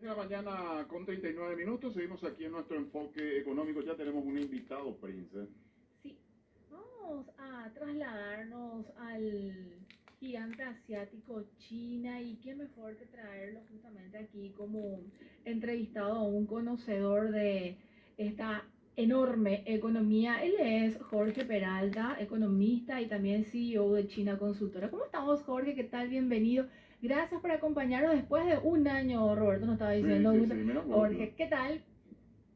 De la mañana con 39 minutos, seguimos aquí en nuestro enfoque económico. Ya tenemos un invitado, Prince. Sí, vamos a trasladarnos al gigante asiático China y qué mejor que traerlo justamente aquí como entrevistado a un conocedor de esta enorme economía. Él es Jorge Peralta, economista y también CEO de China Consultora. ¿Cómo estamos, Jorge? ¿Qué tal? Bienvenido. Gracias por acompañarnos después de un año, Roberto nos estaba Sí, diciendo. sí, sí, mira, Jorge, ¿qué tal?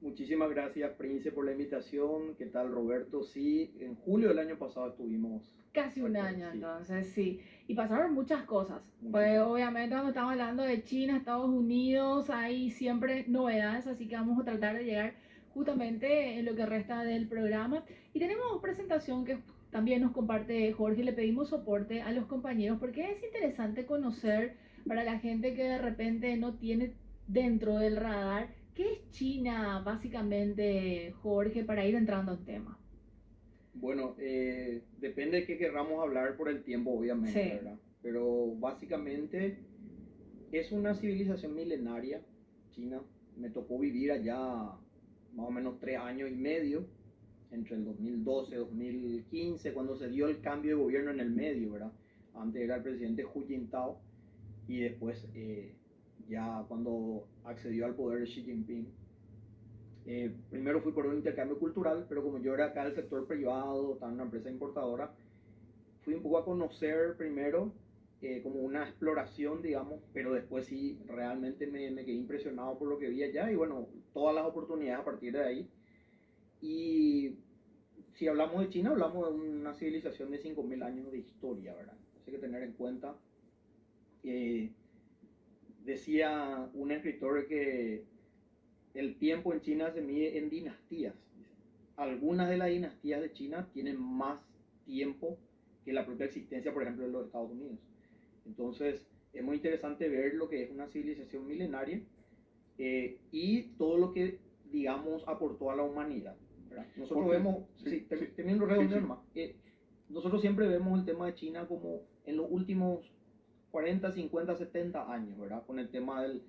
Muchísimas gracias, Prince, por la invitación. ¿Qué tal, Roberto? Sí, en julio del año pasado estuvimos. Casi un año, Sí. entonces sí. Y pasaron muchas cosas. Pues Muchísimas. obviamente cuando estamos hablando de China, Estados Unidos, hay siempre novedades, así que vamos a tratar de llegar justamente en lo que resta del programa. Y tenemos presentación que también nos comparte Jorge, le pedimos soporte a los compañeros porque es interesante conocer para la gente que de repente no tiene dentro del radar qué es China básicamente, Jorge, para ir entrando en tema. Bueno, depende de qué querramos hablar por el tiempo, obviamente, Sí. ¿verdad? Pero básicamente es una civilización milenaria, China. Me tocó vivir allá más o menos 3 años y medio, entre el 2012 y 2015, cuando se dio el cambio de gobierno en el medio, ¿verdad? Antes era el presidente Hu Jintao y después ya cuando accedió al poder de Xi Jinping. Primero fui por un intercambio cultural, pero como yo era acá del sector privado, estaba en una empresa importadora, fui un poco a conocer primero como una exploración, digamos, pero después sí realmente me quedé impresionado por lo que vi allá y bueno, todas las oportunidades a partir de ahí. Y si hablamos de China, hablamos de una civilización de 5.000 años de historia, ¿verdad? Hay que tener en cuenta, eh, decía un escritor que el tiempo en China se mide en dinastías. Algunas de las dinastías de China tienen más tiempo que la propia existencia, por ejemplo, de los Estados Unidos. Entonces, es muy interesante ver lo que es una civilización milenaria y todo lo que, digamos, aportó a la humanidad, ¿verdad? Nosotros vemos, sí, teniendo redondeo nomás, nosotros siempre vemos el tema de China como en los últimos 40, 50, 70 años, ¿verdad? Con el tema del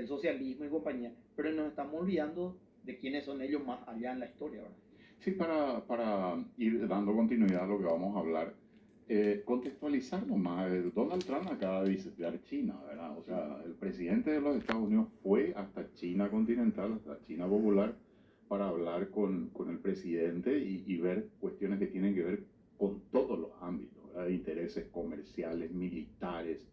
socialismo y compañía, pero nos estamos olvidando de quiénes son ellos más allá en la historia, ¿verdad? Sí, para ir dando continuidad a lo que vamos a hablar, contextualizar nomás, Donald Trump acaba de visitar China, ¿verdad? O sea, el presidente de los Estados Unidos fue hasta China continental, hasta China popular, para hablar con el presidente y ver cuestiones que tienen que ver con todos los ámbitos, ¿verdad? Intereses comerciales, militares,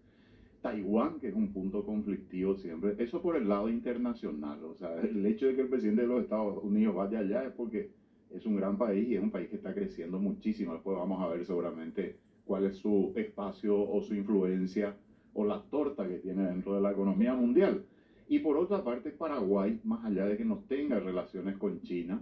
Taiwán, que es un punto conflictivo siempre, eso por el lado internacional, o sea, el hecho de que el presidente de los Estados Unidos vaya allá es porque es un gran país y es un país que está creciendo muchísimo. Después vamos a ver seguramente cuál es su espacio o su influencia o la torta que tiene dentro de la economía mundial. Y por otra parte, Paraguay, más allá de que no tenga relaciones con China,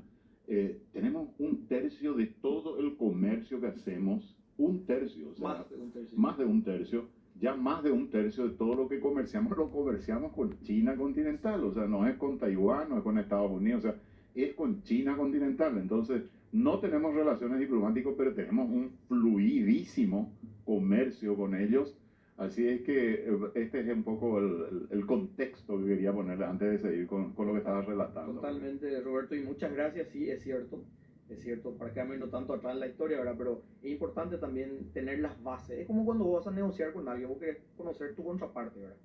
tenemos un tercio de todo el comercio que hacemos, un tercio, o sea, Más de un tercio. más de un tercio, ya más de un tercio de todo lo que comerciamos lo comerciamos con China continental, o sea, no es con Taiwán, no es con Estados Unidos, o sea, es con China continental. Entonces, no tenemos relaciones diplomáticas, pero tenemos un fluidísimo comercio con ellos. Así es que este es un poco el contexto que quería ponerle antes de seguir con lo que estabas relatando. Totalmente, Roberto, y muchas gracias, sí, es cierto, para quedarme no tanto atrás en la historia, ¿verdad? Pero es importante también tener las bases. Es como cuando vas a negociar con alguien, vos querés conocer tu contraparte, ¿verdad?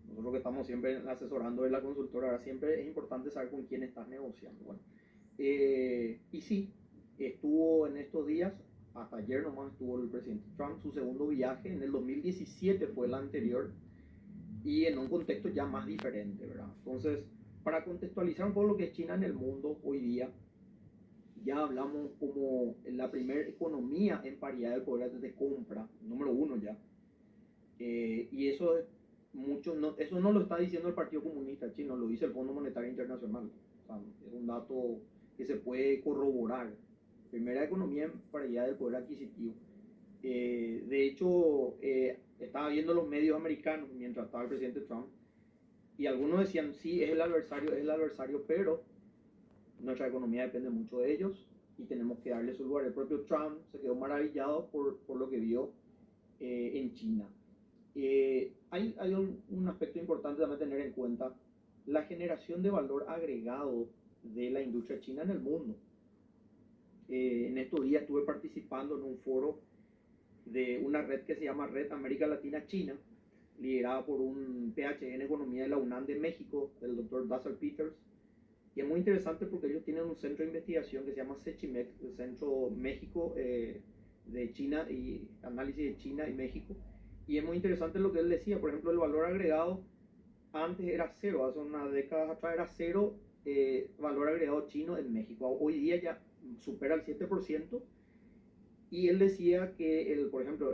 Nosotros que estamos siempre asesorando de la consultora, ahora siempre es importante saber con quién estás negociando. Bueno, y sí, estuvo en estos días, hasta ayer nomás estuvo el presidente Trump, su segundo viaje, en el 2017 fue el anterior, y en un contexto ya más diferente, ¿verdad? Entonces, para contextualizar un poco lo que es China en el mundo hoy día, ya hablamos como la primera economía en paridad de poder de compra, número uno ya. Y eso eso no lo está diciendo el Partido Comunista Chino, lo dice el Fondo Monetario Internacional. O sea, es un dato que se puede corroborar. Primera economía en paridad del poder adquisitivo. De hecho, estaba viendo los medios americanos mientras estaba el presidente Trump y algunos decían, sí, es el adversario, pero nuestra economía depende mucho de ellos y tenemos que darle su lugar. El propio Trump se quedó maravillado por lo que vio en China. Hay un aspecto importante también tener en cuenta la generación de valor agregado de la industria china en el mundo. En estos días estuve participando en un foro de una red que se llama Red América Latina China, liderada por un PhD en Economía de la UNAM de México, el doctor Dassel Peters. Y es muy interesante porque ellos tienen un centro de investigación que se llama CECHIMEX, el Centro México de China y Análisis de China y México. Y es muy interesante lo que él decía, por ejemplo, el valor agregado antes era cero, hace unas décadas atrás era cero valor agregado chino en México. Hoy día ya supera el 7%. Y él decía que, por ejemplo,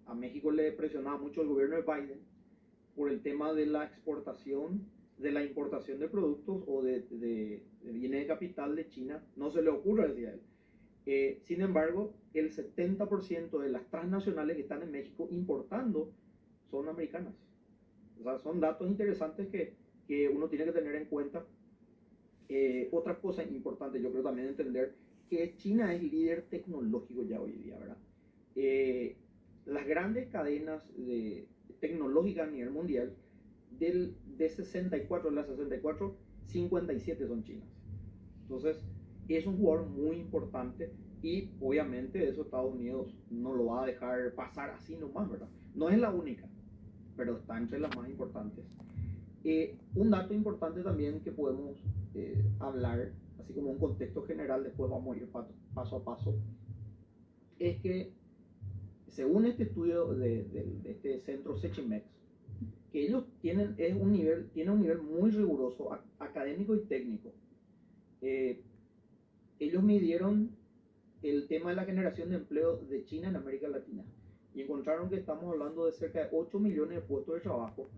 a México le presionaba mucho el gobierno de Biden por el tema de la exportación, de la importación de productos o de bienes de capital de China. No se le ocurre, decía él. Sin embargo, el 70% de las transnacionales que están en México importando son americanas. O sea, son datos interesantes que uno tiene que tener en cuenta. Otra cosa importante, yo creo también entender que China es líder tecnológico ya hoy día, ¿verdad? Las grandes cadenas tecnológicas a nivel mundial, de las 64, 57 son chinas. Entonces, es un jugador muy importante y obviamente eso Estados Unidos no lo va a dejar pasar así nomás, ¿verdad? No es la única, pero está entre las más importantes. Un dato importante también que podemos hablar, así como un contexto general, después vamos a ir paso a paso, es que según este estudio de este centro CECHIMEX, que ellos tienen un nivel muy riguroso académico y técnico. Ellos midieron el tema de la generación de empleo de China en América Latina y encontraron que estamos hablando de cerca de 8 millones de puestos de trabajo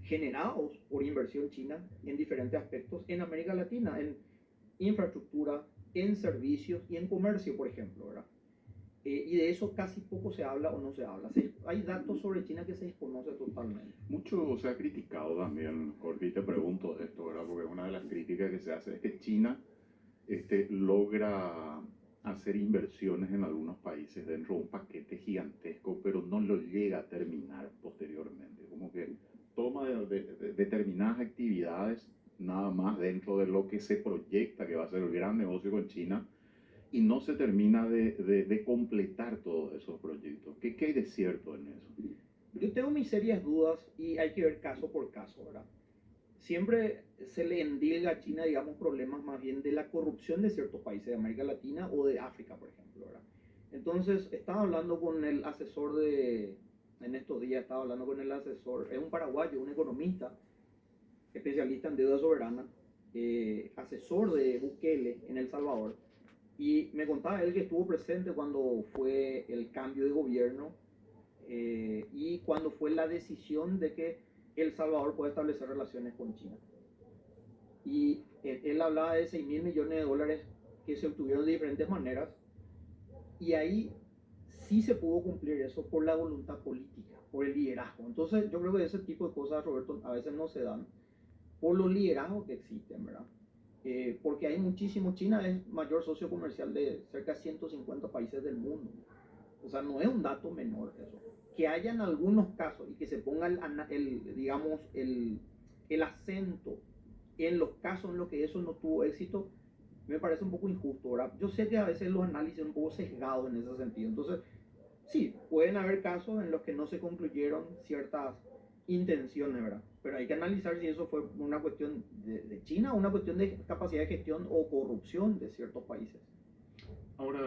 generados por inversión china en diferentes aspectos en América Latina, en infraestructura, en servicios y en comercio, por ejemplo, ¿verdad? Y de eso casi poco se habla o no se habla. Hay datos sobre China que se desconoce totalmente. Mucho se ha criticado también, Jorge, y te pregunto de esto, ¿verdad? Porque una de las críticas que se hace es que China logra hacer inversiones en algunos países dentro de un paquete gigantesco, pero no lo llega a terminar posteriormente. Como que toma determinadas actividades nada más dentro de lo que se proyecta que va a ser el gran negocio con China y no se termina de completar todos esos proyectos. ¿Qué hay de cierto en eso? Yo tengo mis serias dudas y hay que ver caso por caso, ¿verdad? Siempre se le endilga a China, digamos, problemas más bien de la corrupción de ciertos países de América Latina o de África, por ejemplo, ¿verdad? Entonces, estaba hablando con el asesor en estos días estaba hablando con el asesor, es un paraguayo, un economista, especialista en deuda soberana, asesor de Bukele en El Salvador, y me contaba él que estuvo presente cuando fue el cambio de gobierno y cuando fue la decisión de que El Salvador puede establecer relaciones con China. Y él hablaba de 6.000 millones de dólares que se obtuvieron de diferentes maneras, y ahí sí se pudo cumplir eso por la voluntad política, por el liderazgo. Entonces yo creo que ese tipo de cosas, Roberto, a veces no se dan por los liderazgos que existen, ¿verdad? Porque hay muchísimo. China es mayor socio comercial de cerca de 150 países del mundo. O sea, no es un dato menor eso. Que haya en algunos casos y que se ponga digamos, el acento en los casos en los que eso no tuvo éxito, me parece un poco injusto, ¿verdad? Yo sé que a veces los análisis son un poco sesgados en ese sentido. Entonces, sí, pueden haber casos en los que no se concluyeron ciertas intenciones, ¿verdad? Pero hay que analizar si eso fue una cuestión de China o una cuestión de capacidad de gestión o corrupción de ciertos países. Ahora,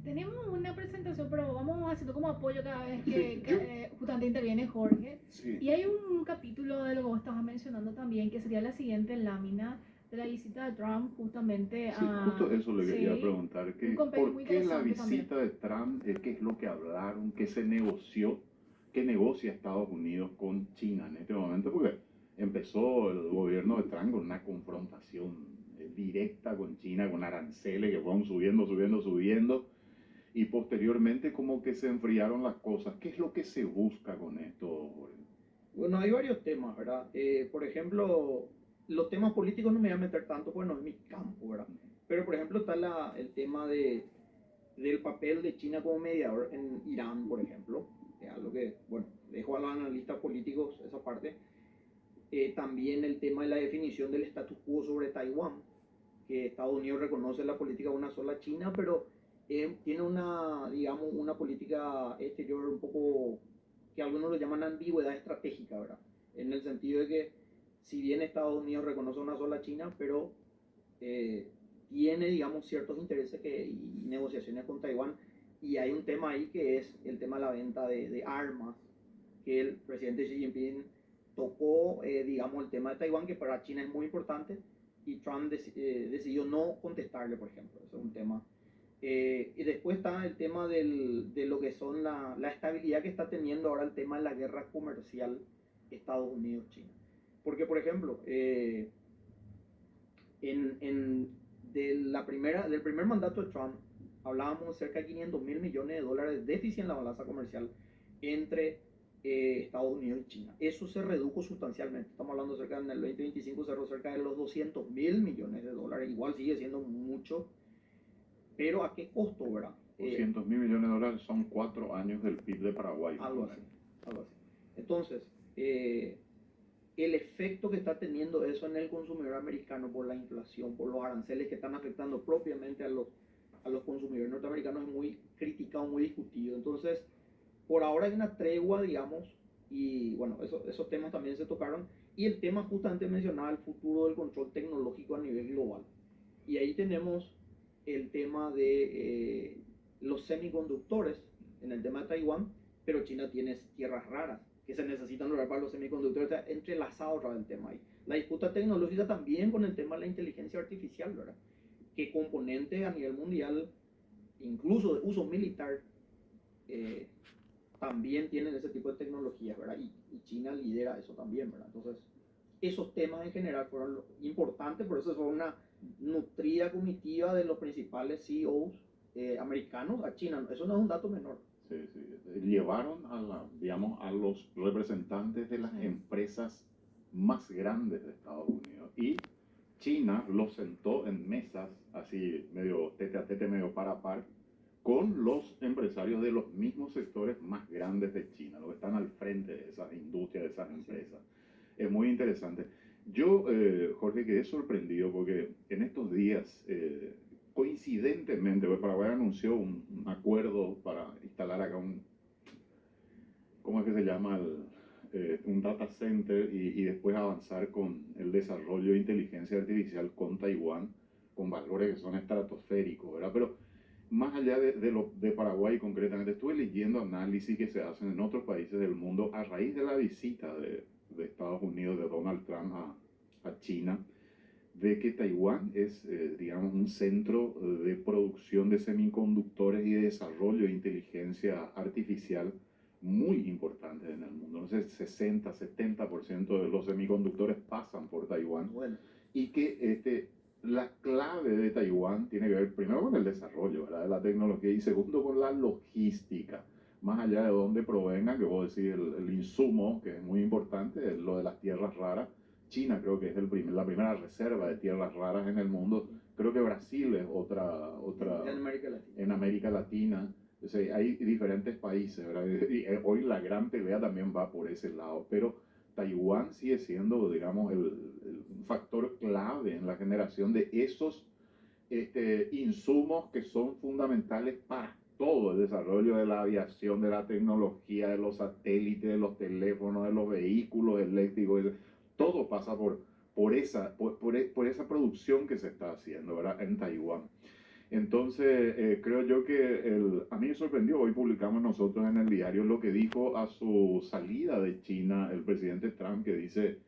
Tenemos una presentación, pero vamos haciendo como apoyo cada vez que justamente interviene Jorge. Sí. Y hay un capítulo de lo que vos estabas mencionando también, que sería la siguiente lámina de la visita de Trump justamente Sí, a... justo eso le quería Sí, preguntar. un papel ¿Por muy qué la interesante visita también. de Trump, qué es lo que hablaron, qué se negoció, qué negocia Estados Unidos con China en este momento? Porque empezó el gobierno de Trump con una confrontación directa con China, con aranceles que fueron subiendo, y posteriormente como que se enfriaron las cosas. ¿Qué es lo que se busca con esto? Bueno, hay varios temas, ¿verdad? Por ejemplo, los temas políticos no me voy a meter tanto, pues no es mi campo, ¿verdad? Pero, por ejemplo, está el tema del papel de China como mediador en Irán, por ejemplo, que es algo que, bueno, dejo a los analistas políticos esa parte. También el tema de la definición del status quo sobre Taiwán, que Estados Unidos reconoce la política de una sola China, pero tiene una, digamos, una política exterior un poco que algunos lo llaman ambigüedad estratégica, ¿verdad? En el sentido de que si bien Estados Unidos reconoce una sola China, pero tiene, digamos, ciertos intereses y negociaciones con Taiwán, y hay un tema ahí que es el tema de la venta de armas, que el presidente Xi Jinping tocó, digamos, el tema de Taiwán, que para China es muy importante, y Trump decidió no contestarle, por ejemplo. Eso es un tema. Y después está el tema de lo que son la estabilidad que está teniendo ahora el tema de la guerra comercial Estados Unidos-China. Porque, por ejemplo, del primer mandato de Trump, hablábamos de cerca de 500 mil millones de dólares de déficit en la balanza comercial entre Estados Unidos y China. Eso se redujo sustancialmente. Estamos hablando cerca en el 2025 cerró cerca de los 200 mil millones de dólares. Igual sigue siendo mucho, pero ¿a qué costo, verdad? 200 mil millones de dólares son 4 años del PIB de Paraguay. Algo así. Entonces, el efecto que está teniendo eso en el consumidor americano por la inflación, por los aranceles que están afectando propiamente a los consumidores norteamericanos es muy criticado, muy discutido. Entonces, por ahora hay una tregua, digamos, y bueno, esos temas también se tocaron. Y el tema justamente mencionaba el futuro del control tecnológico a nivel global. Y ahí tenemos el tema de los semiconductores en el tema de Taiwán, pero China tiene tierras raras que se necesitan lograr para los semiconductores, está entrelazado otra vez el tema ahí. La disputa tecnológica también con el tema de la inteligencia artificial, ¿verdad? Que componentes a nivel mundial, incluso de uso militar, también tienen ese tipo de tecnologías, ¿verdad? Y China lidera eso también, ¿verdad? Entonces, esos temas en general fueron importantes, por eso fue una nutrida comitiva de los principales CEOs americanos a China. Eso no es un dato menor. Sí. Llevaron digamos, a los representantes de las empresas más grandes de Estados Unidos y China los sentó en mesas así medio tete a tete, medio par a par con los empresarios de los mismos sectores más grandes de China, los que están al frente de esas industrias, de esas empresas. Es muy interesante. Yo, Jorge, quedé sorprendido porque en estos días, coincidentemente, Paraguay anunció un acuerdo para instalar acá ¿cómo es que se llama? Un data center y después avanzar con el desarrollo de inteligencia artificial con Taiwán, con valores que son estratosféricos, ¿verdad? Pero más allá de Paraguay concretamente, estuve leyendo análisis que se hacen en otros países del mundo a raíz de la visita de Estados Unidos, de Donald Trump a China, de que Taiwán es, digamos, un centro de producción de semiconductores y de desarrollo de inteligencia artificial muy importante en el mundo. No sé, 60-70% de los semiconductores pasan por Taiwán. Bueno. Y que la clave de Taiwán tiene que ver primero con el desarrollo, ¿verdad?, de la tecnología y segundo con la logística. Más allá de dónde provenga, que vos decís, el insumo, que es muy importante, es lo de las tierras raras. China creo que es la primera reserva de tierras raras en el mundo. Creo que Brasil es otra en América Latina. O sea, hay diferentes países, ¿verdad? Y hoy la gran pelea también va por ese lado, pero Taiwán sigue siendo, digamos, el factor clave en la generación de esos insumos que son fundamentales para todo el desarrollo de la aviación, de la tecnología, de los satélites, de los teléfonos, de los vehículos eléctricos. Todo pasa por esa producción que se está haciendo, ¿verdad?, en Taiwán. Entonces, creo yo que a mí me sorprendió, hoy publicamos nosotros en el diario lo que dijo a su salida de China el presidente Trump, que dice,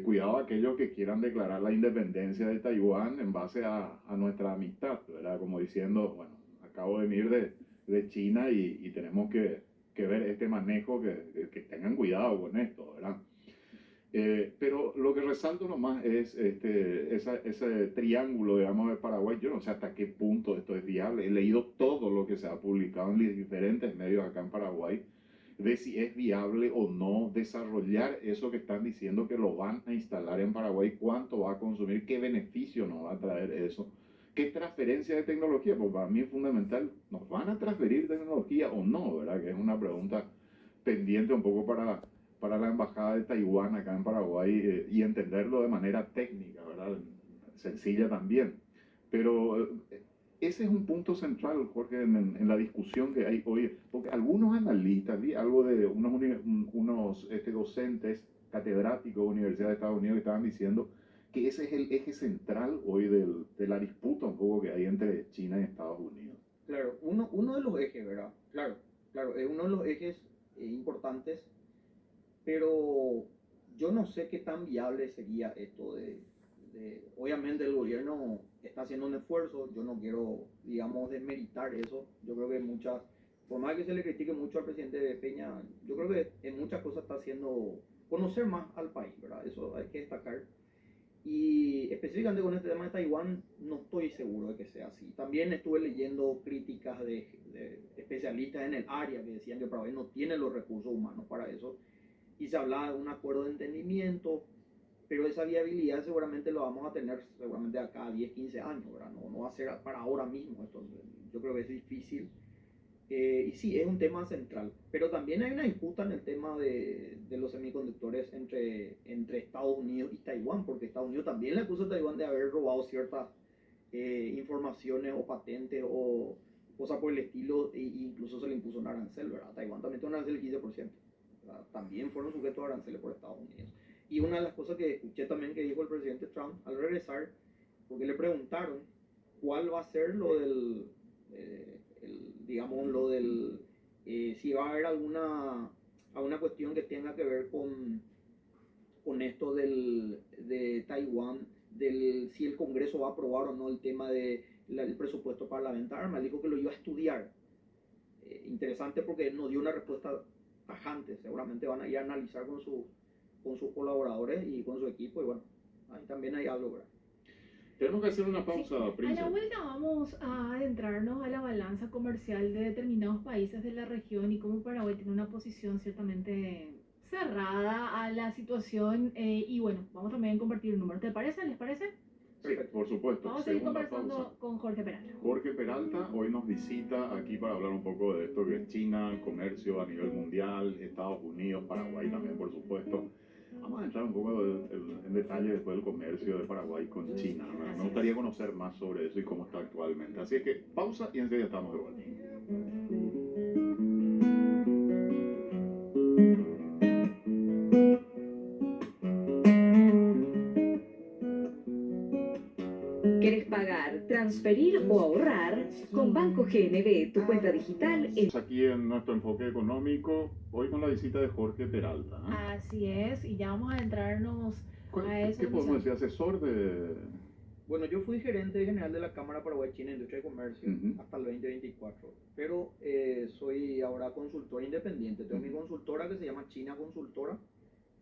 cuidado a aquellos que quieran declarar la independencia de Taiwán en base a nuestra amistad, ¿verdad? Como diciendo, bueno, acabo de venir de China y tenemos que ver este manejo, que tengan cuidado con esto, ¿verdad? Pero lo que resalto nomás es ese triángulo, digamos, de Paraguay. Yo no sé hasta qué punto esto es viable. He leído todo lo que se ha publicado en diferentes medios acá en Paraguay de si es viable o no desarrollar eso que están diciendo que lo van a instalar en Paraguay, cuánto va a consumir, qué beneficio nos va a traer eso, qué transferencia de tecnología, pues para mí es fundamental, ¿nos van a transferir tecnología o no, verdad? Que es una pregunta pendiente un poco para la embajada de Taiwán acá en Paraguay y entenderlo de manera técnica, ¿verdad? Sencilla también. Pero ese es un punto central, Jorge, en la discusión que hay hoy, porque algunos analistas, vi algo de unos docentes catedráticos de Universidad de Estados Unidos que estaban diciendo que ese es el eje central hoy de la disputa un poco que hay entre China y Estados Unidos. Claro, uno de los ejes, ¿verdad? Claro, es uno de los ejes importantes, pero yo no sé qué tan viable sería esto obviamente el gobierno está haciendo un esfuerzo, yo no quiero, digamos, desmeritar eso, yo creo que por más que se le critique mucho al presidente Peña, yo creo que en muchas cosas está haciendo conocer más al país, ¿verdad? Eso hay que destacar. Y específicamente con este tema de Taiwán, no estoy seguro de que sea así. También estuve leyendo críticas de especialistas en el área que decían que Paraguay no tiene los recursos humanos para eso. Y se hablaba de un acuerdo de entendimiento, pero esa viabilidad seguramente lo vamos a tener seguramente acá a 10, 15 años, ¿verdad? No va a ser para ahora mismo. Esto, yo creo que es difícil. Y sí, es un tema central, pero también hay una disputa en el tema de los semiconductores entre Estados Unidos y Taiwán, porque Estados Unidos también le acusa a Taiwán de haber robado ciertas informaciones o patentes o cosas por el estilo, e incluso se le impuso un arancel, ¿verdad? Taiwán también tiene un arancel del 15%, ¿verdad? También fueron sujetos a aranceles por Estados Unidos. Y una de las cosas que escuché también que dijo el presidente Trump al regresar, porque le preguntaron cuál va a ser lo del... digamos, lo del, si va a haber alguna cuestión que tenga que ver con esto de Taiwán, si el Congreso va a aprobar o no el tema del presupuesto para la venta de armas. Dijo que lo iba a estudiar. Interesante porque no dio una respuesta tajante. Seguramente van a ir a analizar con sus colaboradores y con su equipo. Y bueno, ahí también hay algo, ¿verdad? Tenemos que hacer una pausa, Sí. Príncipe. A la vuelta vamos a adentrarnos a la balanza comercial de determinados países de la región y cómo Paraguay tiene una posición ciertamente cerrada a la situación. Y bueno, vamos también a compartir un número. ¿Te parece? ¿Les parece? Sí, por supuesto. Vamos a seguir Segunda conversando pausa. con Jorge Peralta. Jorge Peralta hoy nos visita aquí para hablar un poco de esto que es China, el comercio a nivel mundial, Estados Unidos, Paraguay también, por supuesto. Vamos a entrar un poco en detalle después del comercio de Paraguay con China. Me gustaría conocer más sobre eso y cómo está actualmente. Así es que pausa y enseguida estamos de vuelta. ¿Quieres pagar, transferir o ahorrar? Con Banco GNB, tu cuenta digital es... Aquí en nuestro enfoque económico, hoy con la visita de Jorge Peralta. Así es, y ya vamos a adentrarnos a eso. ¿Qué podemos decir? Asesor de... Bueno, yo fui gerente general de la Cámara Paraguay-China Industria y Comercio hasta el 2024, pero soy ahora consultor independiente. Tengo mi consultora que se llama China Consultora.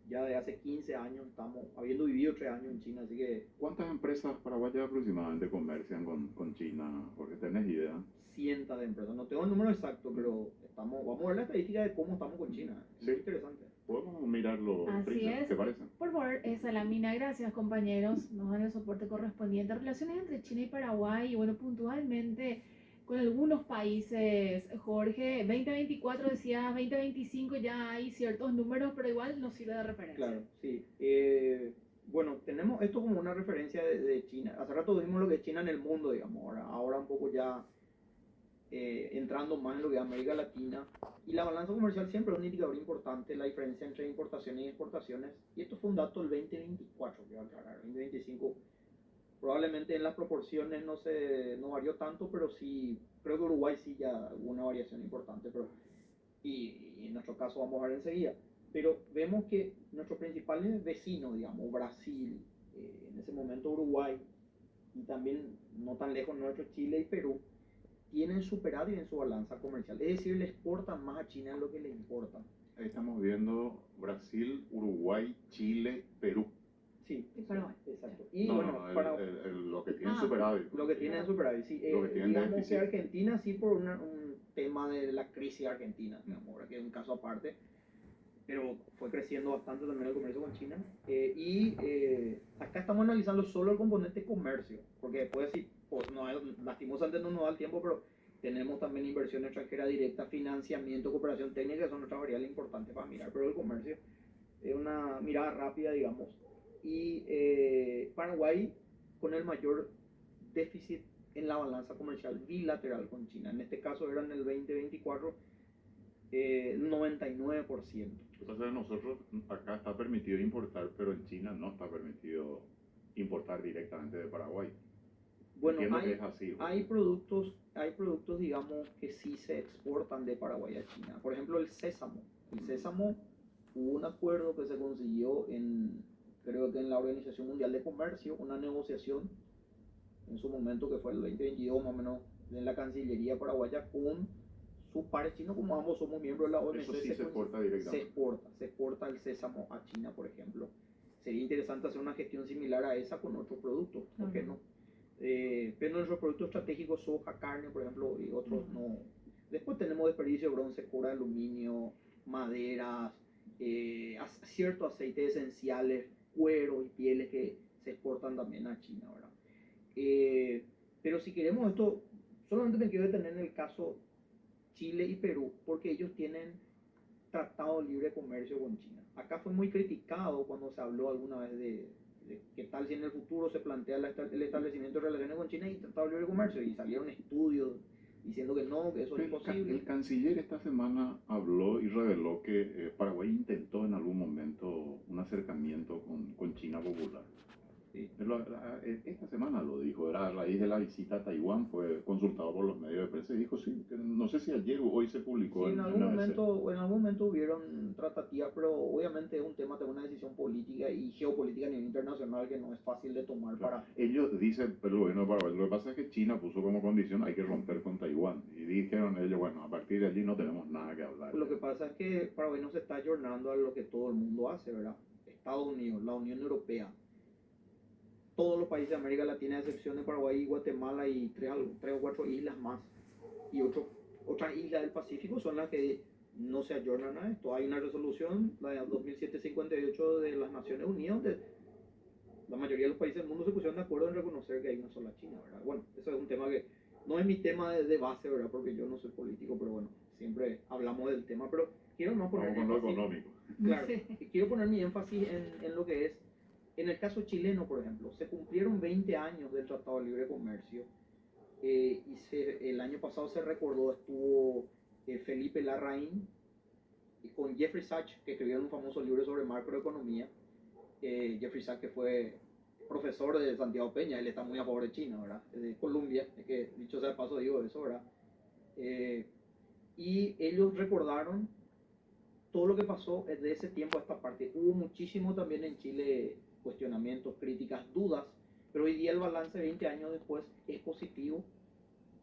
Ya de hace 15 años estamos, habiendo vivido 3 años en China, así que... ¿Cuántas empresas paraguayas aproximadamente comercian con China? Porque tenés idea. Cientos de empresas. No tengo el número exacto, pero vamos a ver la estadística de cómo estamos con China. Sí. Muy interesante. Podemos mirarlo, Así Príncipe, es. ¿te parece? Por favor, Salamina, gracias compañeros, nos dan el soporte correspondiente. Relaciones entre China y Paraguay, y bueno, puntualmente con algunos países, Jorge, 2024 decías, 2025 ya hay ciertos números, pero igual nos sirve de referencia. Claro, sí. Bueno, tenemos esto como una referencia de China. Hace rato vimos lo que es China en el mundo, digamos, ahora un poco ya entrando más en lo que es América Latina. Y la balanza comercial siempre es un indicador importante, la diferencia entre importaciones y exportaciones. Y esto fue un dato del 2024, que va a aclarar. 2025 probablemente en las proporciones no varió tanto, pero sí, creo que Uruguay sí ya hubo una variación importante. Y en nuestro caso vamos a ver enseguida. Pero vemos que nuestros principales vecinos, digamos, Brasil, en ese momento Uruguay, y también no tan lejos nuestro Chile y Perú, tienen superávit en su balanza comercial. Es decir, le exportan más a China de lo que le importan. Ahí estamos viendo Brasil, Uruguay, Chile, Perú. Sí, Y Paraguay. exacto. Y No, bueno, lo que tienen superávit. Lo que tienen superávit, sí. Lo que tienen Digamos déficit. que Argentina, sí, por un tema de la crisis argentina, digamos, ahora que es un caso aparte, pero fue creciendo bastante también el comercio con China. Acá estamos analizando solo el componente comercio, porque después sí, pues, lastimosamente no nos da el tiempo, pero tenemos también inversión extranjera directa, financiamiento, cooperación técnica, que son otras variables importantes para mirar, pero el comercio una mirada rápida, digamos. Y Paraguay con el mayor déficit en la balanza comercial bilateral con China. En este caso era en el 2024 99%. Entonces nosotros acá está permitido importar, pero en China no está permitido importar directamente de Paraguay. Bueno, Entiendo que es así, ¿no? hay productos, digamos, que sí se exportan de Paraguay a China. Por ejemplo, el sésamo. El sésamo, hubo un acuerdo que se consiguió creo que en la Organización Mundial de Comercio, una negociación en su momento que fue el 2022 más o menos en la Cancillería paraguaya con sus pares chinos, como ambos somos miembros de la OMC. Eso sí se exporta directamente. Se exporta el sésamo a China, por ejemplo. Sería interesante hacer una gestión similar a esa con otros productos, ¿por qué no? Pero nuestros productos estratégicos, soja, carne, por ejemplo, y otros no. Después tenemos desperdicio de bronce, cobre, aluminio, maderas, ciertos aceites esenciales, cuero y pieles que se exportan también a China, ¿verdad? Pero si queremos esto, solamente me quiero detener en el caso Chile y Perú, porque ellos tienen tratado de libre comercio con China. Acá fue muy criticado cuando se habló alguna vez de qué tal si en el futuro se plantea el establecimiento de relaciones con China y tratado de libre comercio, y salieron estudios diciendo que no, que eso es imposible. El canciller esta semana habló y reveló que Paraguay intentó en algún momento un acercamiento con China popular. Sí. Esta semana lo dijo, era a raíz de la visita a Taiwán, fue consultado por los medios de prensa y dijo sí, que no sé si ayer o hoy se publicó. Sí, en algún momento hubieron tratativas, pero obviamente es un tema de una decisión política y geopolítica a nivel internacional que no es fácil de tomar. Para ellos dicen, pero bueno, lo que pasa es que China puso como condición hay que romper con Taiwán, y dijeron ellos, bueno, a partir de allí no tenemos nada que hablar. Lo que pasa es que Paraguay no se está ayornando a lo que todo el mundo hace, ¿verdad? Estados Unidos, la Unión Europea, todos los países de América Latina, a excepción de Paraguay y Guatemala y tres o cuatro islas más, y otras islas del Pacífico son las que no se ayornan a esto. Hay una resolución, la de 2758 de las Naciones Unidas, donde la mayoría de los países del mundo se pusieron de acuerdo en reconocer que hay una sola China, ¿verdad? Bueno, eso es un tema que no es mi tema de base, ¿verdad? Porque yo no soy político, pero bueno, siempre hablamos del tema, pero quiero no poner con lo económico. Claro, quiero poner mi énfasis en lo que es, en el caso chileno, por ejemplo, se cumplieron 20 años del Tratado de Libre Comercio, y el año pasado se recordó, estuvo Felipe Larraín con Jeffrey Sachs, que escribió un famoso libro sobre macroeconomía. Jeffrey Sachs, que fue profesor de Santiago Peña, él está muy a favor de China, ¿verdad? De Colombia, es que dicho sea de paso digo eso, ¿verdad? Y ellos recordaron todo lo que pasó desde ese tiempo a esta parte. Hubo muchísimo también en Chile cuestionamientos, críticas, dudas, pero hoy día el balance 20 años después es positivo.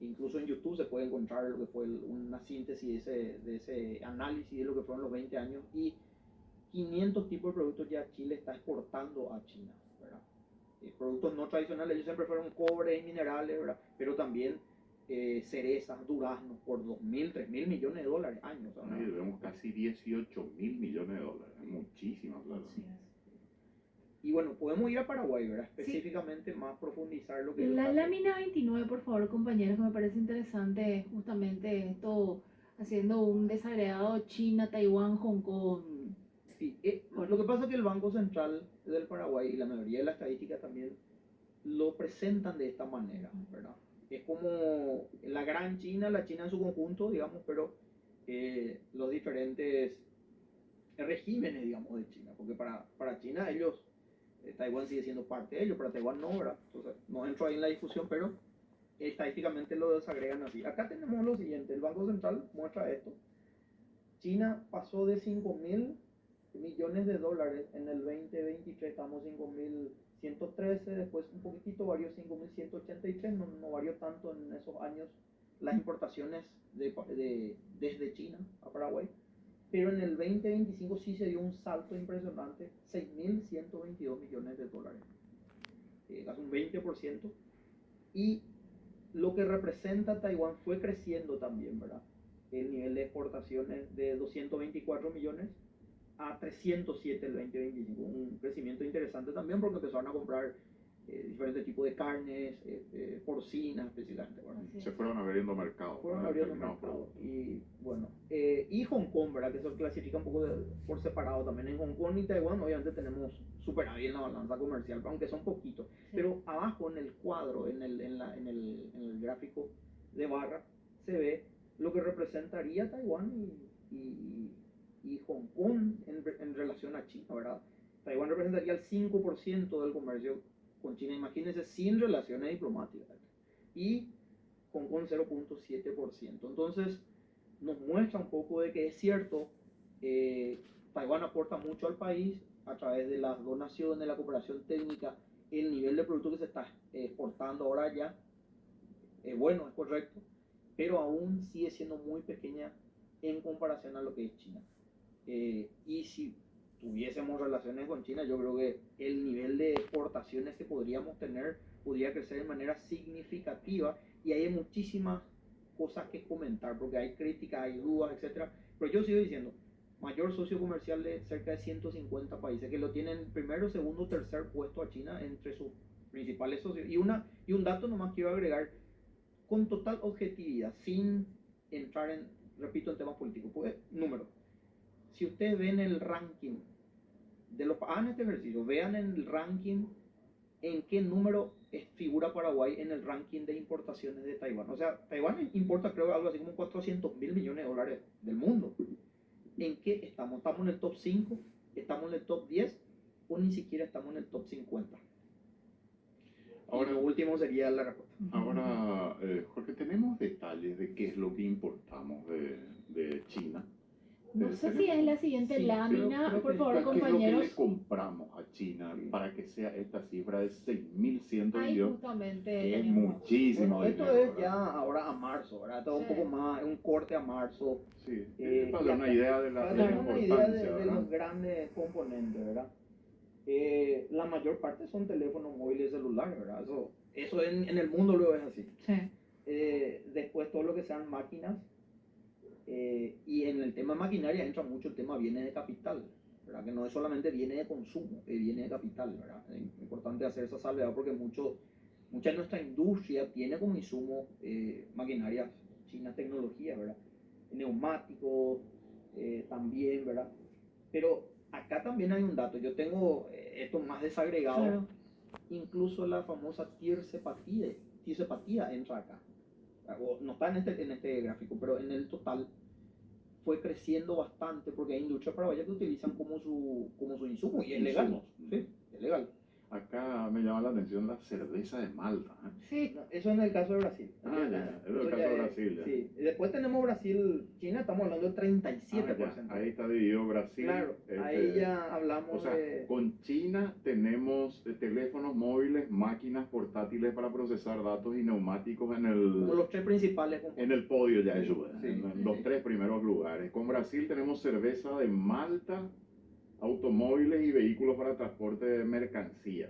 Incluso en YouTube se puede encontrar lo que fue una síntesis de ese análisis de lo que fueron los 20 años, y 500 tipos de productos ya Chile está exportando a China, ¿verdad? Productos no tradicionales, ellos siempre fueron cobre y minerales, ¿verdad? Pero también cerezas, duraznos, por 2.000, 3.000 millones de dólares años. ¿No? Y debemos casi 18.000 millones de dólares, es muchísima plata. Sí. Y bueno, podemos ir a Paraguay, ¿verdad? Específicamente más profundizar lo que... La lámina 29, por favor, compañeros, que me parece interesante justamente esto, haciendo un desagregado China, Taiwán, Hong Kong. Sí, lo que pasa es que el Banco Central del Paraguay y la mayoría de las estadísticas también lo presentan de esta manera, ¿verdad? Es como la gran China, la China en su conjunto, digamos, pero los diferentes regímenes, digamos, de China, porque para China ellos, Taiwán sigue siendo parte de ellos, para Taiwán no, ¿verdad? Entonces no entro ahí en la discusión, pero estadísticamente lo desagregan así. Acá tenemos lo siguiente, el Banco Central muestra esto. China pasó de 5.000 millones de dólares en el 2023, estamos 5.113, después un poquitito varió 5.183, no varió tanto en esos años las importaciones desde China a Paraguay, pero en el 2025 sí se dio un salto impresionante, 6.122 millones de dólares, casi un 20%, y lo que representa Taiwán fue creciendo también, ¿verdad? El nivel de exportaciones de 224 millones a 307 el 2025, un crecimiento interesante también porque empezaron a comprar diferentes tipos de carnes, porcinas especialmente. ¿Verdad? Así Se es. fueron abriendo mercados. Fueron para abriendo determinados mercado. productos. Y bueno, y Hong Kong, ¿verdad? Que eso clasifica un poco por separado también. En Hong Kong y Taiwán obviamente tenemos superávit en la balanza comercial, aunque son poquitos. Sí. Pero abajo en el cuadro, en el gráfico de barra, se ve lo que representaría Taiwán y Hong Kong en relación a China, ¿verdad? Taiwán representaría el 5% del comercio con China, imagínense, sin relaciones diplomáticas. Y Hong Kong 0.7%. Entonces, nos muestra un poco de que es cierto, Taiwán aporta mucho al país a través de las donaciones, la cooperación técnica, el nivel de producto que se está exportando ahora ya es bueno, es correcto, pero aún sigue siendo muy pequeña en comparación a lo que es China. Y si tuviésemos relaciones con China, yo creo que el nivel de exportaciones que podríamos tener podría crecer de manera significativa y hay muchísimas cosas que comentar porque hay críticas, hay dudas, etcétera. Pero yo sigo diciendo, mayor socio comercial de cerca de 150 países que lo tienen primero, segundo, tercer puesto a China entre sus principales socios. Y un dato nomás quiero agregar con total objetividad, sin entrar en, repito, en temas políticos. Pues, número. Si ustedes ven el ranking de los, hagan este ejercicio, vean en el ranking en qué número figura Paraguay en el ranking de importaciones de Taiwán. O sea, Taiwán importa creo algo así como 400.000 millones de dólares del mundo. ¿En qué estamos? ¿Estamos en el top 5? ¿Estamos en el top 10? ¿O ni siquiera estamos en el top 50? Ahora, y lo último sería la respuesta. Ahora, Jorge, ¿tenemos detalles de qué es lo que importamos de China? No sé si es la siguiente Sí, lámina, creo por que- favor, ¿Qué es lo que compañeros. le compramos a China para que sea esta cifra de 6.100 Ahí millones? justamente Que es tenemos. muchísimo Bueno, esto dinero, es ¿verdad? ya ahora a marzo, ¿verdad? Todo un Sí. poco más, un corte a marzo. Sí, Y para dar una acá- idea de la, para de la tener una idea importancia, de ¿verdad? los grandes componentes, ¿verdad? La mayor parte son teléfonos móviles celulares, ¿verdad? Eso en el mundo luego es así. Sí. Después todo lo que sean máquinas, y en el tema maquinaria entra mucho el tema bienes de capital, ¿verdad? Que no es solamente bienes de consumo, es bienes de capital, ¿verdad? Es importante hacer esa salvedad porque mucha de nuestra industria tiene como insumo maquinarias chinas, tecnología, ¿verdad? Neumáticos también, ¿verdad? Pero acá también hay un dato, yo tengo esto más desagregado, Claro. incluso la famosa tirsepatía entra acá. No está en este gráfico, pero en el total fue creciendo bastante porque hay industrias paraguayas que utilizan como su insumo y es legal. Insumos. Sí, es legal. Acá me llama la atención la cerveza de Malta, ¿eh? Sí. No, eso en el caso de Brasil. Ah, ya, es el Eso caso ya de Brasil, ya. Sí. Después tenemos Brasil, China, estamos hablando del 37%. Ah, ya, ahí está dividido Brasil. Claro, ahí ya hablamos O sea, de... con China tenemos teléfonos móviles, máquinas portátiles para procesar datos y neumáticos en como el, los tres principales. en el podio ya ellos, Sí, en los sí. 3 primeros lugares. Con Brasil tenemos cerveza de Malta, automóviles y vehículos para transporte de mercancías.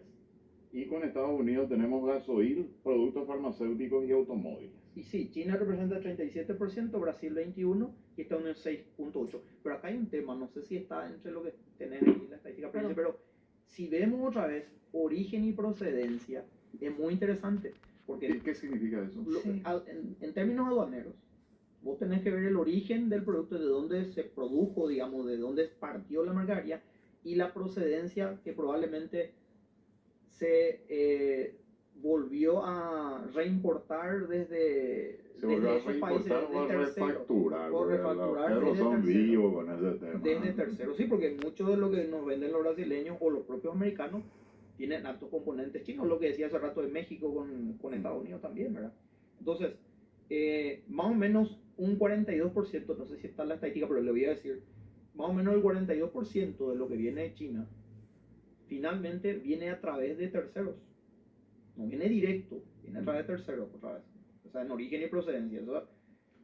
Y con Estados Unidos tenemos gasoil, productos farmacéuticos y automóviles. Y sí, China representa el 37%, Brasil 21% y Estados Unidos 6.8%. Pero acá hay un tema, no sé si está entre lo que tenés aquí la estadística, pero si vemos otra vez origen y procedencia, es muy interesante. Porque ¿Qué significa eso? Sí. en términos aduaneros, vos tenés que ver el origen del producto, de dónde se produjo, digamos, de dónde partió la mercadería, y la procedencia que probablemente se volvió a reimportar desde esos países, o a refacturar. o refacturar Los desde son tercero. vivos con ese tema. Desde tercero, sí, porque mucho de lo que nos venden los brasileños o los propios americanos tienen altos componentes chinos, lo que decía hace rato de México con Estados Unidos también, ¿verdad? Entonces, más o menos un 42%, no sé si está en la estadística, pero le voy a decir, más o menos el 42% de lo que viene de China finalmente viene a través de terceros. No viene directo, viene a través de terceros otra vez. O sea, en origen y procedencia.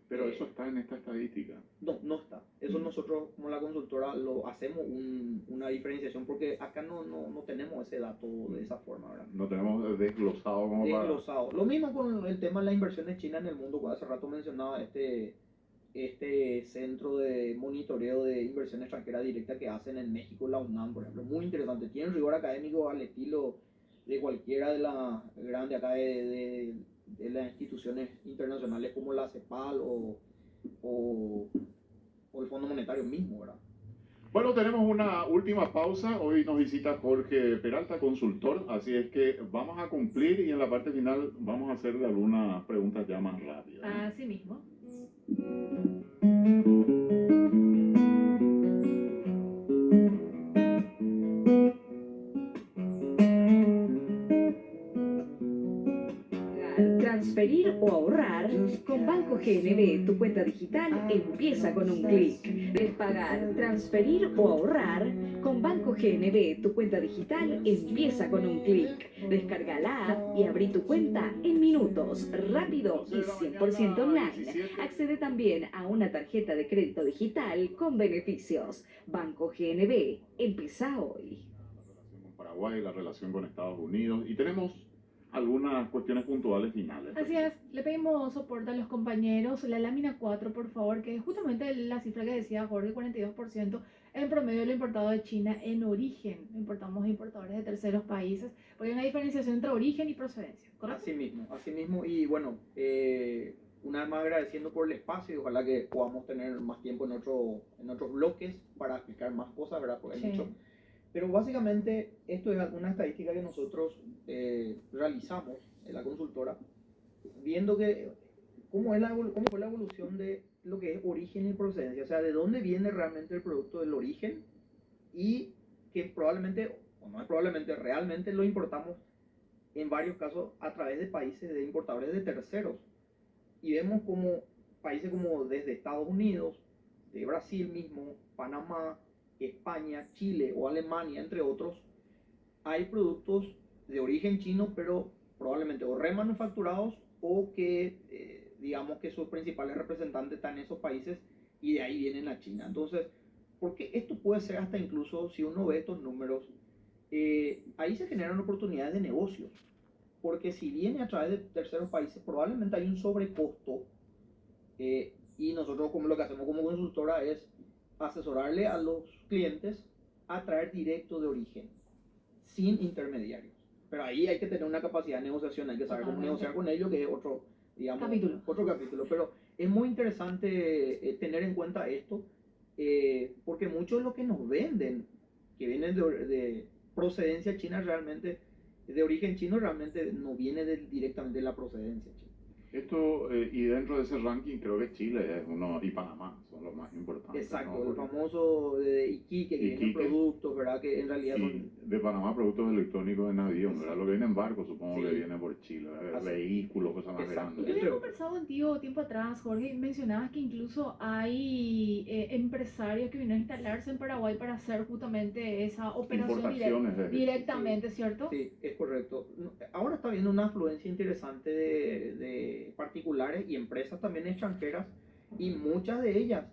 Pero eso está en esta estadística. No está. Eso nosotros, como la consultora, lo hacemos una diferenciación porque acá no tenemos ese dato de esa forma, ¿verdad? No tenemos desglosado como Desglosado. Lo mismo con el tema de las inversiones chinas en el mundo, cuando hace rato mencionaba este centro de monitoreo de inversión extranjera directa que hacen en México, la UNAM, por ejemplo. Muy interesante. Tienen rigor académico al estilo de cualquiera de las grandes acá de las instituciones internacionales como la CEPAL o el Fondo Monetario mismo, ¿verdad? Bueno, tenemos una última pausa. Hoy nos visita Jorge Peralta, consultor, así es que vamos a cumplir y en la parte final vamos a hacerle algunas preguntas ya más rápidas. Así mismo. Transferir o ahorrar con Banco GNB, tu cuenta digital empieza con un clic. Pagar, transferir o ahorrar con Banco GNB, tu cuenta digital empieza con un clic. Descarga la app y abrí tu cuenta en minutos, rápido y 100% online. Accede también a una tarjeta de crédito digital con beneficios. Banco GNB, empieza hoy. La relación con Paraguay, la relación con Estados Unidos y tenemos algunas cuestiones puntuales finales. Así es, le pedimos soporte a los compañeros, la lámina 4, por favor, que es justamente la cifra que decía Jorge, 42% en promedio de lo importado de China en origen. Importamos importadores de terceros países, porque hay una diferenciación entre origen y procedencia, ¿correcto? Así mismo, y bueno, una vez más agradeciendo por el espacio y ojalá que podamos tener más tiempo en otros bloques para explicar más cosas, ¿verdad? Porque hay mucho. Pero básicamente esto es una estadística que nosotros realizamos en la consultora, viendo que cómo fue la evolución de lo que es origen y procedencia, o sea, de dónde viene realmente el producto del origen y que probablemente, o no es probablemente, realmente lo importamos en varios casos a través de países de importadores de terceros. Y vemos como países como desde Estados Unidos, de Brasil mismo, Panamá, España, Chile o Alemania, entre otros, hay productos de origen chino, pero probablemente o remanufacturados o que digamos que sus principales representantes están en esos países y de ahí vienen a China. Entonces, porque esto puede ser hasta incluso, si uno ve estos números, ahí se generan oportunidades de negocios, porque si viene a través de terceros países, probablemente hay un sobrecosto y nosotros como lo que hacemos como consultora es asesorarle a los clientes a traer directo de origen, sin intermediarios. Pero ahí hay que tener una capacidad de negociación, hay que saber cómo negociar con ellos, que es otro, digamos, otro capítulo. Pero es muy interesante tener en cuenta esto, porque muchos de los que nos venden, que vienen de procedencia china realmente, de origen chino, realmente no viene directamente de la procedencia china. Esto, y dentro de ese ranking creo que Chile es uno, y Panamá son los más importantes. Exacto, ¿no? el famoso de Iquique, que vienen productos, ¿verdad? Que en realidad son... de Panamá productos electrónicos en avión, ¿verdad? Lo que viene en barco supongo que viene por Chile, ¿verdad? Vehículos, cosas más grandes. Yo había conversado contigo tiempo atrás, Jorge, mencionabas que incluso hay empresarios que vienen a instalarse en Paraguay para hacer justamente esa operación directamente, ¿cierto? Sí, es correcto. Ahora está habiendo una afluencia interesante de particulares y empresas también extranjeras, y muchas de ellas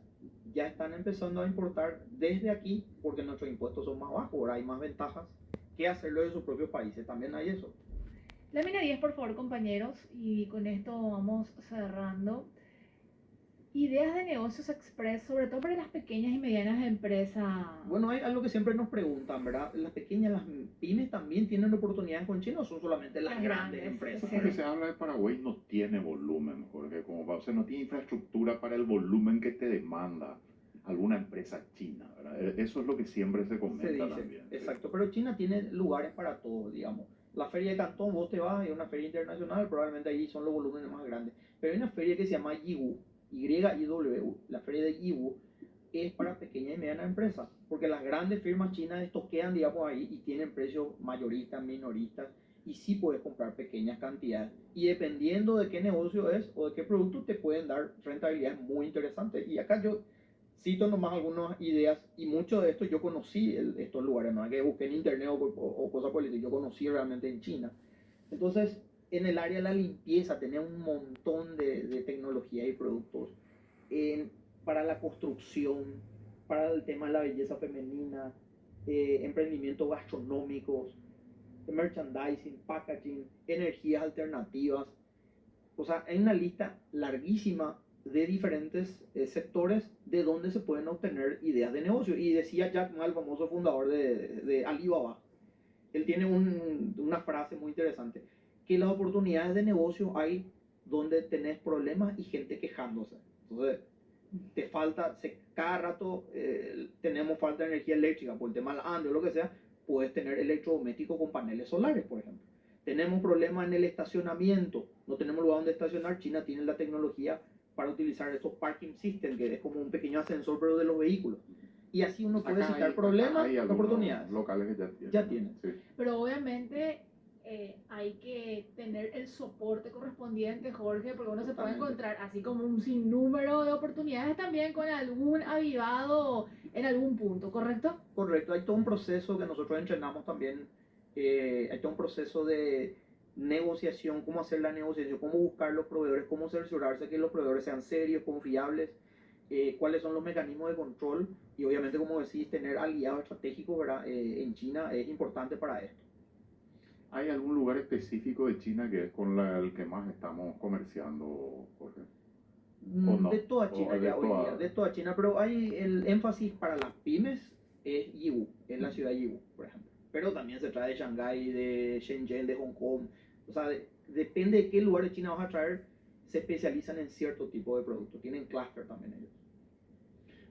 ya están empezando a importar desde aquí porque nuestros impuestos son más bajos, ahora hay más ventajas que hacerlo de sus propios países, también hay eso. Lámina 10, por favor, compañeros, y con esto vamos cerrando. Ideas de negocios express, sobre todo para las pequeñas y medianas empresas. Bueno, hay algo que siempre nos preguntan, ¿verdad? Las pequeñas, las pymes también tienen oportunidades con China, o son solamente las grandes empresas. Porque se habla de Paraguay, no tiene volumen, Jorge, o sea, no tiene infraestructura para el volumen que te demanda alguna empresa china, ¿verdad? Eso es lo que siempre se comenta también. Exacto, pero China tiene lugares para todo, digamos. La feria de Cantón, vos te vas, es una feria internacional, probablemente allí son los volúmenes más grandes. Pero hay una feria que se llama YIWU, YIW, la feria de YIWU, es para pequeñas y medianas empresas, porque las grandes firmas chinas estoquean, digamos, ahí y tienen precios mayoristas, minoristas, y sí puedes comprar pequeñas cantidades. Y dependiendo de qué negocio es o de qué producto, te pueden dar rentabilidades muy interesantes. Y acá yo cito nomás algunas ideas, y mucho de esto yo conocí estos lugares, no es que busqué en internet o cosas por el estilo, yo conocí realmente en China. Entonces, en el área de la limpieza tenía un montón de tecnología y productos para la construcción, para el tema de la belleza femenina, emprendimientos gastronómicos, merchandising, packaging, energías alternativas. O sea, hay una lista larguísima de diferentes sectores de donde se pueden obtener ideas de negocio. Y decía Jack Ma, el famoso fundador de Alibaba, él tiene una frase muy interesante, que las oportunidades de negocio hay donde tenés problemas y gente quejándose. Entonces, te falta, cada rato tenemos falta de energía eléctrica por el tema del Andes o lo que sea, puedes tener electrodomésticos con paneles solares, por ejemplo. Tenemos problemas en el estacionamiento, no tenemos lugar donde estacionar. China tiene la tecnología para utilizar esos parking systems, que es como un pequeño ascensor pero de los vehículos. Y así uno puede citar problemas y oportunidades. Locales que ya tienen. Sí. Pero obviamente hay que tener el soporte correspondiente, Jorge, porque uno se puede encontrar así como un sinnúmero de oportunidades también con algún avivado en algún punto, ¿correcto? Correcto, hay todo un proceso que nosotros entrenamos también, hay todo un proceso de negociación, cómo hacer la negociación, cómo buscar los proveedores, cómo cerciorarse que los proveedores sean serios, confiables, cuáles son los mecanismos de control y obviamente, como decís, tener aliados estratégicos, ¿verdad? En China es importante para esto. ¿Hay algún lugar específico de China que es con el que más estamos comerciando, Jorge? No? De toda China ya hoy día, de toda China, pero hay el énfasis para las pymes es Yiwu, es la ciudad de Yiwu, por ejemplo. Pero también se trae de Shanghái, de Shenzhen, de Hong Kong. O sea, depende de qué lugar de China vas a traer, se especializan en cierto tipo de productos. Tienen clúster también ellos.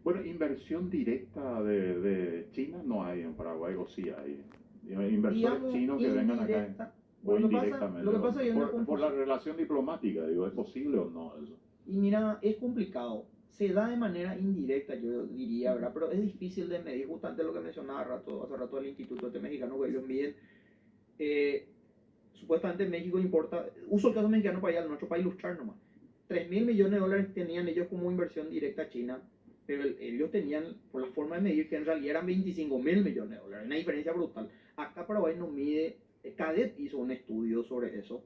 Bueno, inversión directa de China no hay en Paraguay, o sí hay. Inversores chinos que vengan acá. O indirectamente. Lo que pasa es que por la relación diplomática, digo, ¿es posible o no eso? Y mira, es complicado. Se da de manera indirecta, yo diría, ¿verdad? Pero es difícil de medir, justamente lo que mencionaba hace rato el Instituto Mexicano, que ellos miden. Supuestamente México importa, uso el caso mexicano para allá, nuestro para ilustrar nomás. 3.000 millones de dólares tenían ellos como inversión directa a China, pero ellos tenían, por la forma de medir, que en realidad eran 25.000 millones de dólares, una diferencia brutal. Acá Paraguay no mide, CADET hizo un estudio sobre eso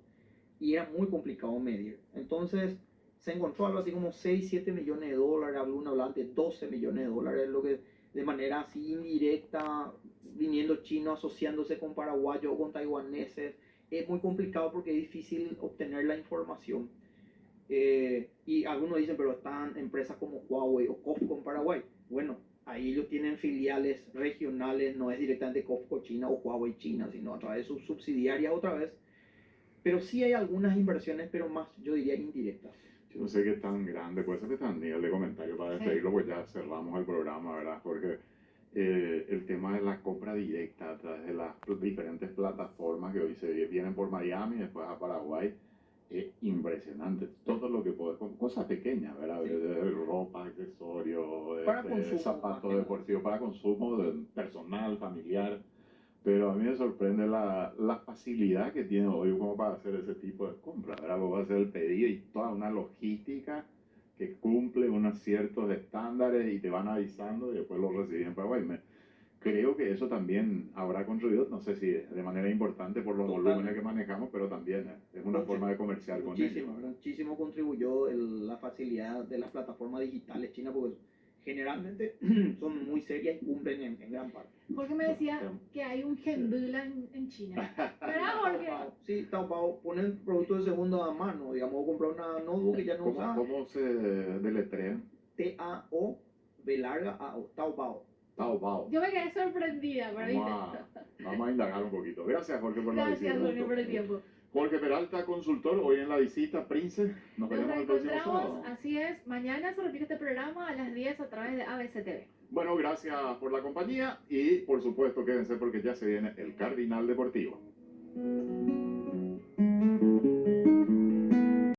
y era muy complicado medir. Entonces se encontró algo así como 6, 7 millones de dólares, algunos hablaban de 12 millones de dólares, lo que de manera así indirecta, viniendo chinos, asociándose con paraguayos o con taiwaneses. Es muy complicado porque es difícil obtener la información. Y algunos dicen, pero están empresas como Huawei o Cofco en Paraguay. Bueno, ahí ellos tienen filiales regionales, no es directamente Cofco China o Huawei China, sino a través de sus subsidiarias otra vez. Pero sí hay algunas inversiones, pero más, yo diría, indirectas. Yo no sé qué tan grande, puede ser que tan nivel de comentario para despedirlo, pues ya cerramos el programa, ¿verdad? Porque el tema de la compra directa a través de las diferentes plataformas que hoy se vienen por Miami y después a Paraguay, es impresionante. Todo lo que puedes, cosas pequeñas, ¿verdad? Sí. De ropa, accesorios, Para consumo, zapatos deportivos, para consumo personal, familiar. Pero a mí me sorprende la facilidad que tiene hoy como para hacer ese tipo de compras, ¿verdad? Vos vas a hacer el pedido y toda una logística que cumple unos ciertos estándares y te van avisando y después lo recibes en Paraguay. Creo que eso también habrá contribuido, no sé si de manera importante por los volúmenes que manejamos, pero también es una forma de comerciar con ellos. Muchísimo contribuyó la facilidad de las plataformas digitales chinas, porque generalmente son muy serias y cumplen en gran parte. Jorge me decía que hay un Gendula en China. ¿Verdad, Jorge? Sí, Taobao, ponen productos de segunda mano, digamos, comprar una notebook que ya no usa. ¿Cómo se deletrea? T-A-O, B larga A-O, Taobao. Taobao. Yo me quedé sorprendida, pero vamos a indagar un poquito. Gracias, Jorge, por la visita. Gracias, Jorge, por el tiempo. Jorge Peralta, consultor, hoy en la visita Prince. Nos veremos el próximo sábado. Así es, mañana se repite este programa a las 10 a través de ABC TV. Bueno, gracias por la compañía y por supuesto quédense porque ya se viene el Cardinal Deportivo.